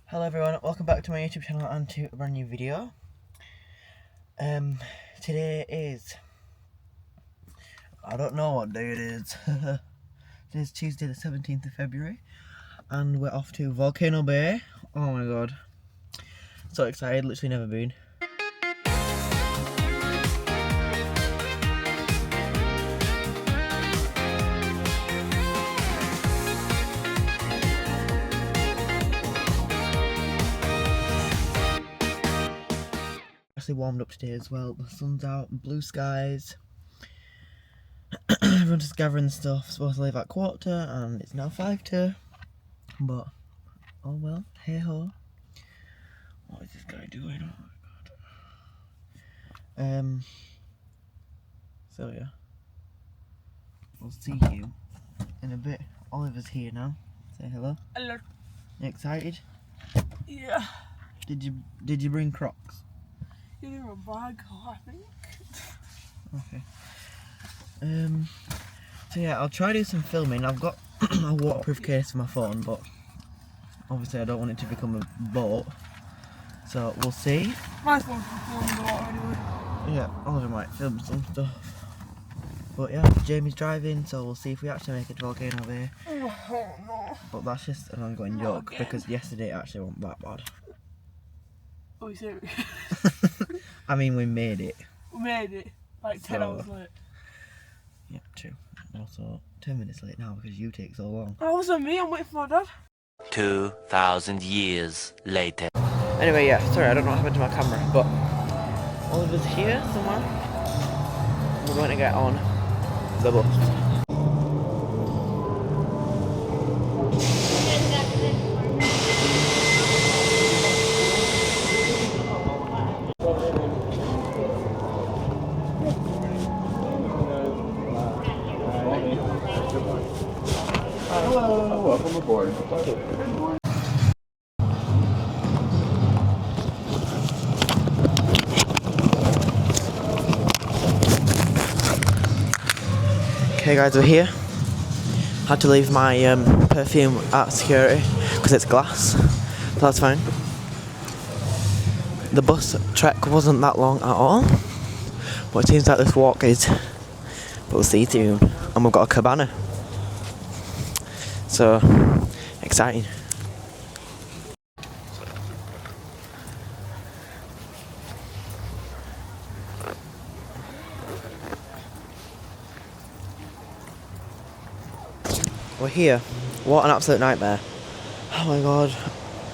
Hello everyone, welcome back to my YouTube channel and to a brand new video. Today is, I don't know what day it is. Today's Tuesday the 17th of February and we're off to Volcano Bay. Oh my god, so excited, literally never been. Actually warmed up today as well. The sun's out and blue skies. Everyone's just gathering stuff. Supposed to leave at 1:15 and it's now 5:05. But oh well, hey ho. What is this guy doing? Oh my god. So yeah, we'll see you in a bit. Oliver's here now. Say hello. Hello. You excited? Yeah. Did you bring Crocs? You're in a bag, I think. Okay. So yeah, I'll try to do some filming. I've got a waterproof case for my phone, but obviously I don't want it to become a boat. So we'll see. My phone's performing a lot anyway. Yeah, Oliver might film some stuff. But yeah, Jamie's driving, so we'll see if we actually make it to Volcano Bay. Oh no. But that's just an ongoing joke, because yesterday it actually wasn't that bad. Are you serious? I mean, we made it. We made it. Like 10 hours late. Yeah, true. Also, 10 minutes late now because you take so long. Oh, it wasn't me, I'm waiting for my dad. 2,000 years later. Anyway, yeah, sorry, I don't know what happened to my camera, but Oliver's here somewhere. We're going to get on the bus. Hello, welcome aboard. Okay guys, we're here. Had to leave my perfume at security because it's glass, but that's fine. The bus trek wasn't that long at all, but it seems like this walk is. But we'll see soon. And we've got a cabana. So, exciting. We're here. What an absolute nightmare. Oh my god.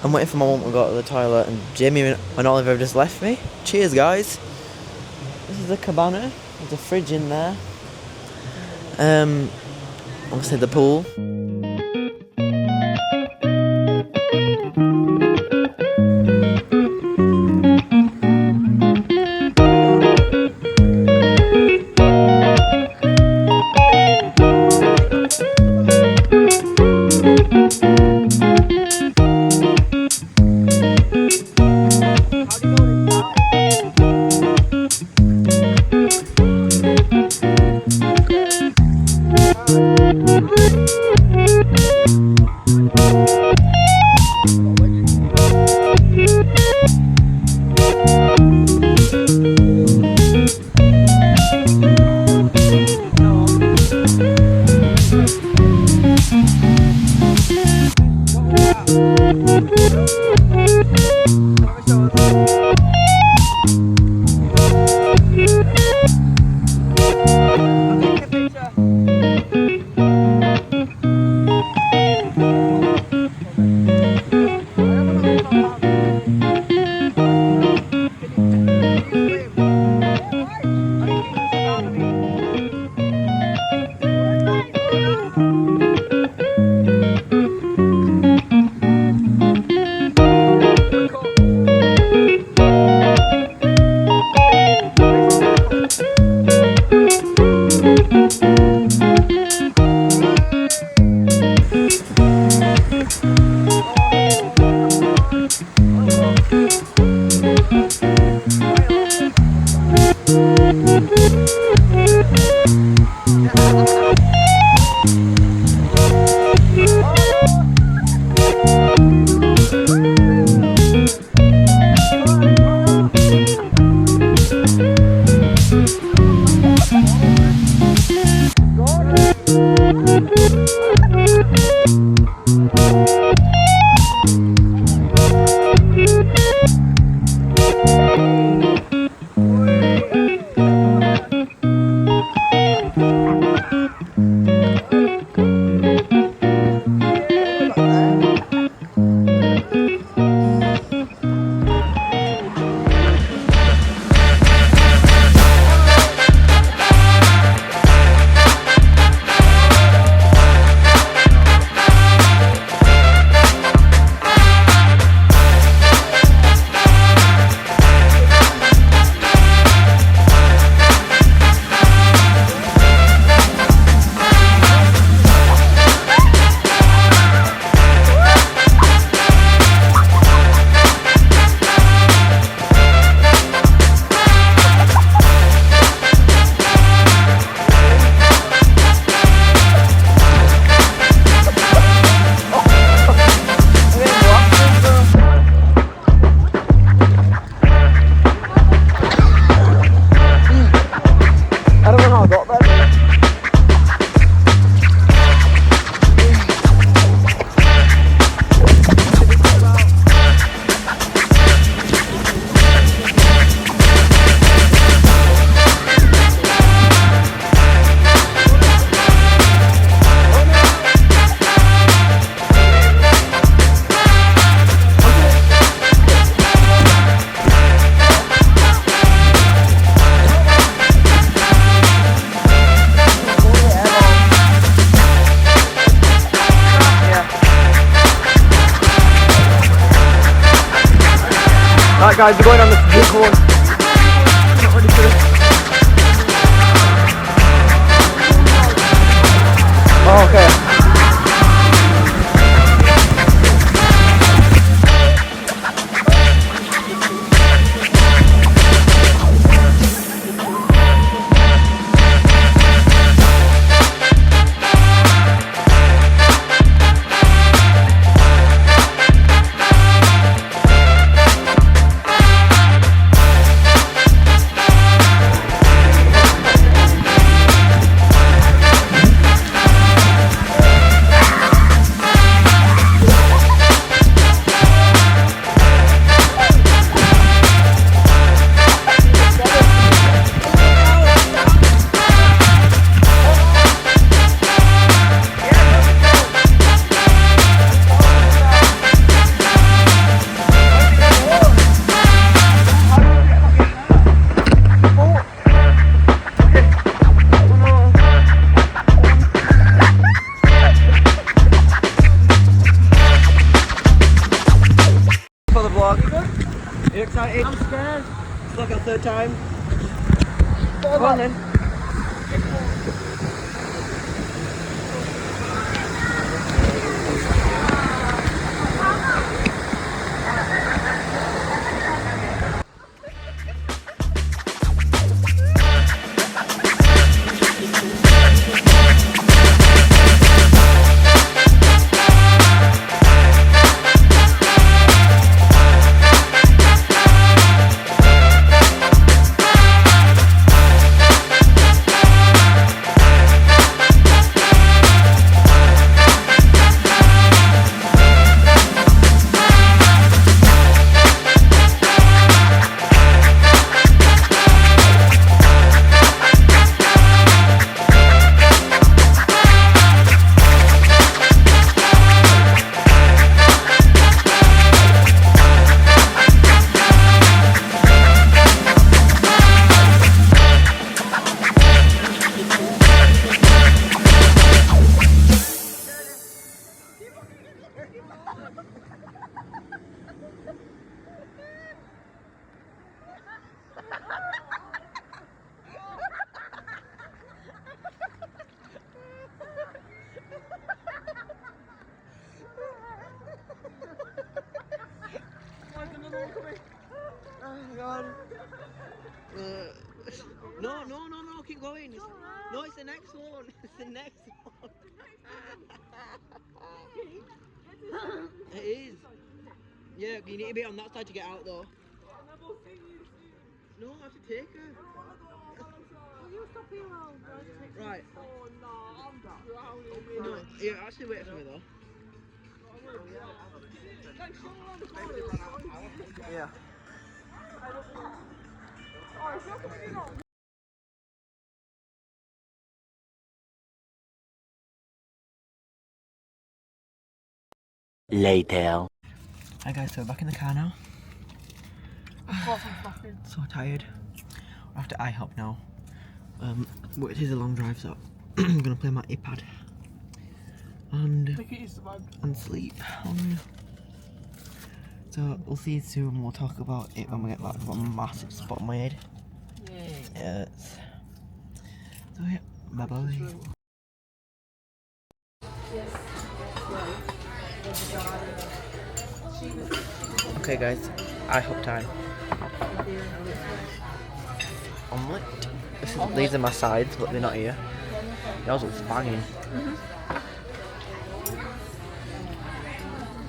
I'm waiting for my mum to go to the toilet and Jamie and Oliver have just left me. Cheers guys. This is the cabana. There's a fridge in there. Obviously the pool. Right guys, we're going on the big one. Not ready for this. Oh, okay. For the vlog. Are you excited? I'm scared. It's like our third time. Go on then. Oh god. No, keep going. No, it's the next one. It's the next one. It is. Yeah, you need to be on that side to get out though. No, I have to take her. Right. No, yeah, actually wait for me though. Yeah. Later. Hi guys, so we're back in the car now. So tired. We're after IHOP now. But it is a long drive, so I'm gonna play my iPad and sleep. So we'll see you soon. We'll talk about it when we get back. I've got a massive spot on my head. Yes. So yeah, bye bye. Okay guys, IHOP time. Omelette. These are my sides, but they're not here. Yours looks banging.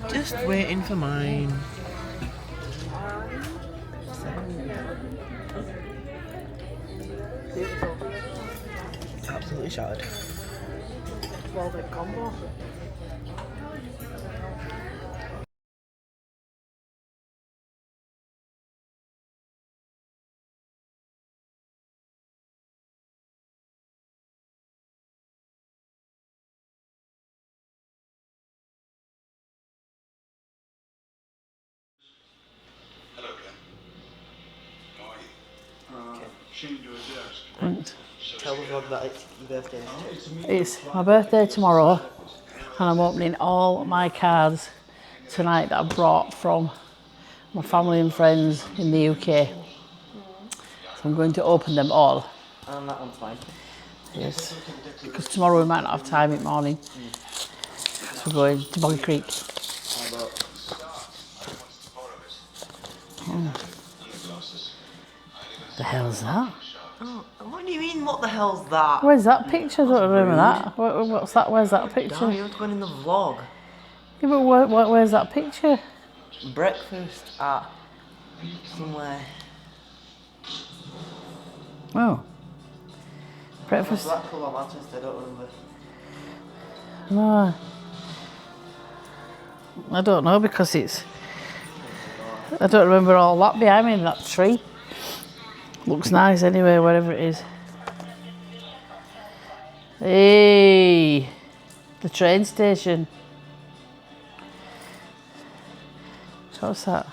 Just waiting for mine. Absolutely shattered. 12-egg combo. Tell the vlog that it's your birthday. It's my birthday tomorrow and I'm opening all my cards tonight that I brought from my family and friends in the UK. So I'm going to open them all. And that one's fine. Yes, because tomorrow we might not have time in the morning. So we're going to Boggy Creek. The hell's that? Oh, what do you mean, what the hell's that? Where's that picture? I don't remember that. What's that? Where's that picture? Damn, you have to go in the vlog. Yeah, but where's that picture? Breakfast at somewhere. Oh. Breakfast? Blackpool or Manchester, I don't remember. No. I don't know because it's... I don't remember all that behind me in that tree. Looks nice anyway, wherever it is. Hey! The train station. So what's that?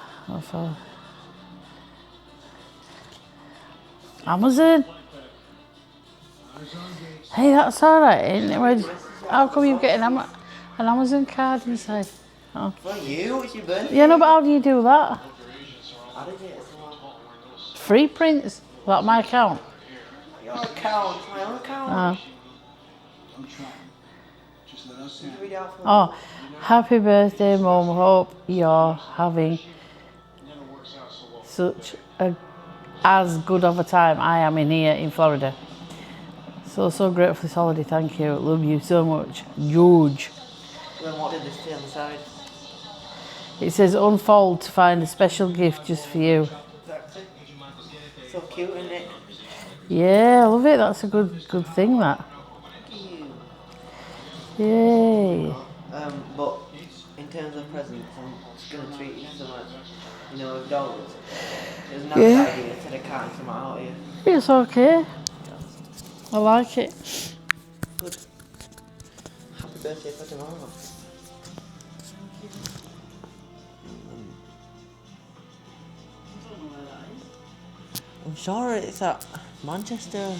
Amazon? Hey, that's alright, isn't it? How come you're getting an Amazon card inside? Oh. For you, it's your birthday. Yeah, no, but how do you do that? How did it? Free prints? That my account? Your account, it's my own account. Oh, happy birthday, Mum. Hope you're having such as good of a time I am in here in Florida. So grateful for this holiday, thank you. Love you so much. George. Then what did this say on the side? It says unfold to find a special gift just for you. Exactly. So cute, isn't it? Yeah, I love it. That's a good thing, that. Yay. But in terms of presents, I'm just going to treat you so much, with dollars. There's no idea to the cat come out here. It's okay. I like it. Good. Happy birthday for tomorrow. I'm sure it's at Manchester.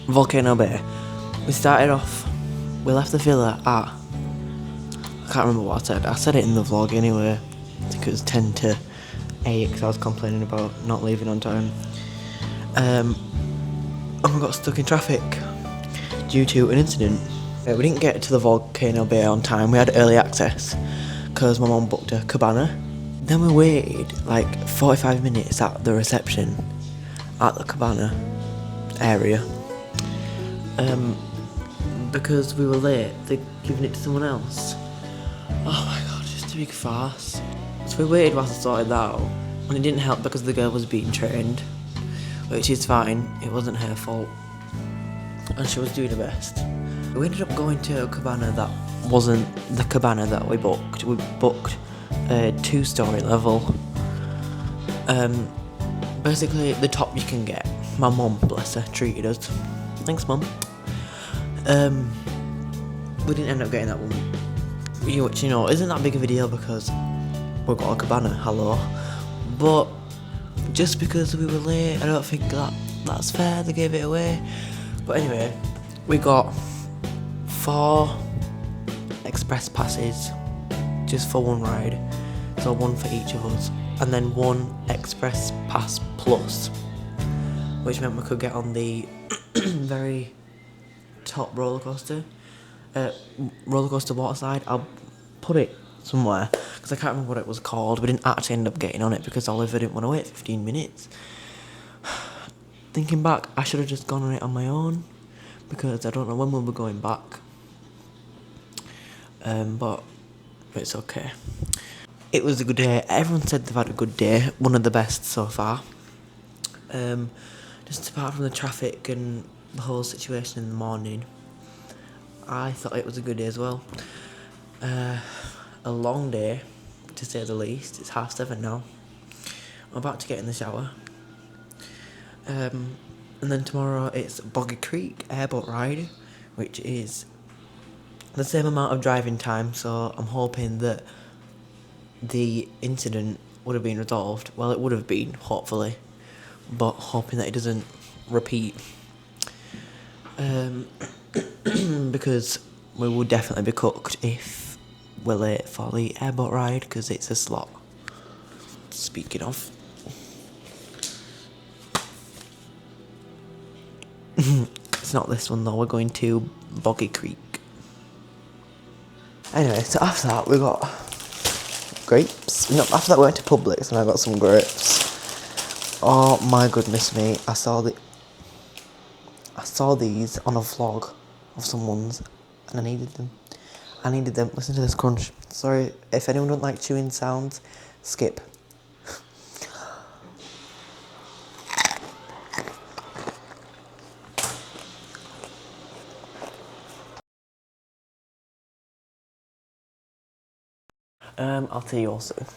Volcano Bay. We left the villa at, I can't remember what I said. I said it in the vlog anyway. I think it was 10 to 8 because I was complaining about not leaving on time. And we got stuck in traffic due to an incident. We didn't get to the Volcano Bay on time. We had early access because my mum booked a Cabana. Then we waited like 45 minutes at the reception at the Cabana area. Because we were late, they're giving it to someone else. Oh my god, just a big farce. So we waited whilst I sorted that out, and it didn't help because the girl was being trained, which is fine, it wasn't her fault, and she was doing her best. We ended up going to a cabana that wasn't the cabana that we booked. We booked a 2-story level. Basically the top you can get. My mum, bless her, treated us. Thanks, mum. We didn't end up getting that one, which isn't that big of a deal because we've got a cabana, hello. But just because we were late, I don't think that's fair. They gave it away. But anyway, we got 4 express passes just for one ride, so one for each of us, and then 1 express pass plus, which meant we could get on the very top roller coaster waterside. I'll put it somewhere because I can't remember what it was called. We didn't actually end up getting on it because Oliver didn't want to wait 15 minutes. Thinking back, I should have just gone on it on my own because I don't know when we'll be going back. But it's okay. It was a good day. Everyone said they've had a good day. One of the best so far. Just apart from the traffic and the whole situation in the morning, I thought it was a good day as well. A long day, to say the least. It's 7:30 now. I'm about to get in the shower. And then tomorrow it's Boggy Creek Airboat Ride, which is the same amount of driving time, so I'm hoping that the incident would have been resolved. Well, it would have been, hopefully, but hoping that it doesn't repeat. Because we will definitely be cooked if we're late for the airboat ride, because it's a slot. Speaking of. It's not this one though, we're going to Boggy Creek. Anyway, so after that we got grapes. No, after that we went to Publix and I got some grapes. Oh my goodness me, I saw these on a vlog of someone's and I needed them. Listen to this crunch. Sorry, if anyone don't like chewing sounds, skip. I'll tell you all soon.